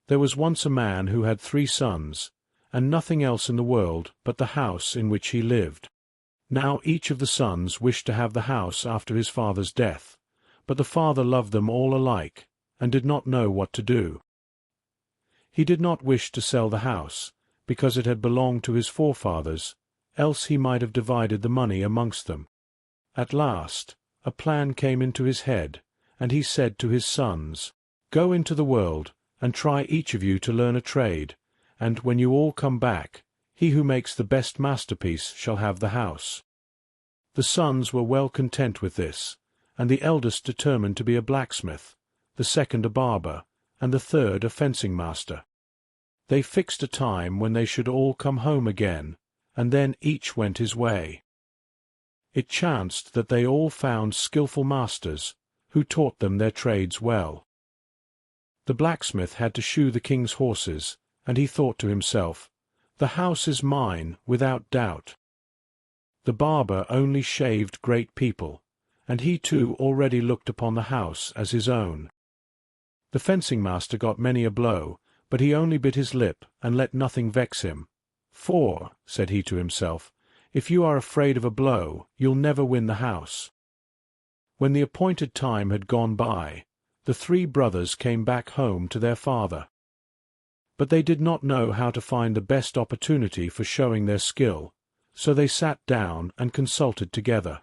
There was once a man who had 3 sons, and nothing else in the world but the house in which he lived. Now each of the sons wished to have the house after his father's death, but the father loved them all alike, and did not know what to do. He did not wish to sell the house, because it had belonged to his forefathers, else he might have divided the money amongst them. At last, a plan came into his head, and he said to his sons, "Go into the world, and try each of you to learn a trade, and when you all come back, he who makes the best masterpiece shall have the house." The sons were well content with this, and the eldest determined to be a blacksmith, the second a barber, and the third a fencing master. They fixed a time when they should all come home again, and then each went his way. It chanced that they all found skilful masters, who taught them their trades well. The blacksmith had to shoe the king's horses, and he thought to himself, "The house is mine, without doubt." The barber only shaved great people, and he too already looked upon the house as his own. The fencing master got many a blow, but he only bit his lip and let nothing vex him. "For," said he to himself, "if you are afraid of a blow, you'll never win the house." When the appointed time had gone by, the 3 brothers came back home to their father. But they did not know how to find the best opportunity for showing their skill, so they sat down and consulted together.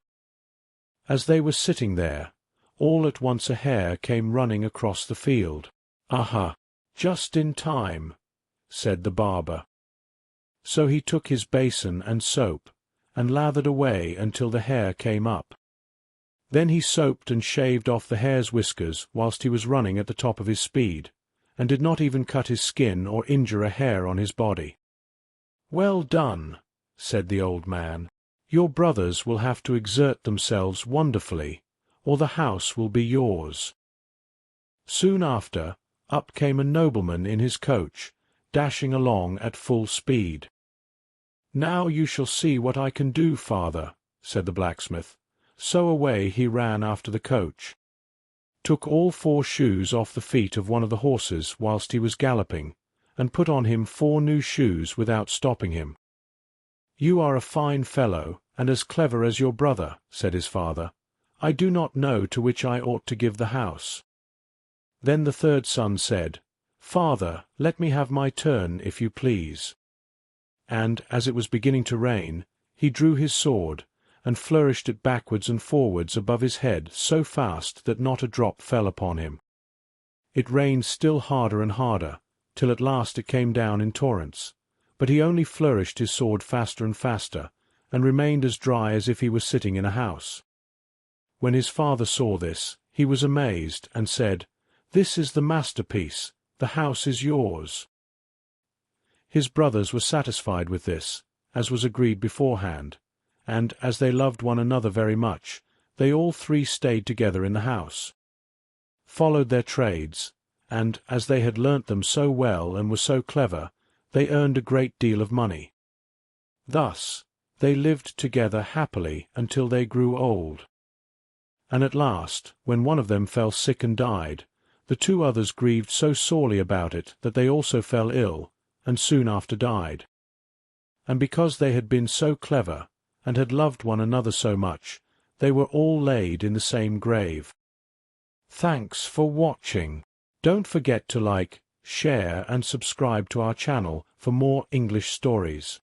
As they were sitting there, all at once a hare came running across the field. "Aha! Just in time," said the barber. So he took his basin and soap, and lathered away until the hare came up. Then he soaped and shaved off the hare's whiskers whilst he was running at the top of his speed, and did not even cut his skin or injure a hair on his body. "Well done," said the old man. "Your brothers will have to exert themselves wonderfully, or the house will be yours." Soon after, up came a nobleman in his coach, dashing along at full speed. "Now you shall see what I can do, father," said the blacksmith. So away he ran after the coach, took all 4 shoes off the feet of one of the horses whilst he was galloping, and put on him 4 new shoes without stopping him. "You are a fine fellow, and as clever as your brother," said his father. "I do not know to which I ought to give the house." Then the 3rd son said, "Father, let me have my turn, if you please." And, as it was beginning to rain, he drew his sword, and flourished it backwards and forwards above his head so fast that not a drop fell upon him. It rained still harder and harder, till at last it came down in torrents, but he only flourished his sword faster and faster, and remained as dry as if he were sitting in a house. When his father saw this, he was amazed, and said, "This is the masterpiece, the house is yours." His brothers were satisfied with this, as was agreed beforehand, and, as they loved one another very much, they all 3 stayed together in the house, followed their trades, and, as they had learnt them so well and were so clever, they earned a great deal of money. Thus they lived together happily until they grew old. And at last, when one of them fell sick and died, the 2 others grieved so sorely about it that they also fell ill, and soon after died. And because they had been so clever, and had loved one another so much, they were all laid in the same grave. Thanks for watching. Don't forget to like, share and subscribe to our channel for more English stories.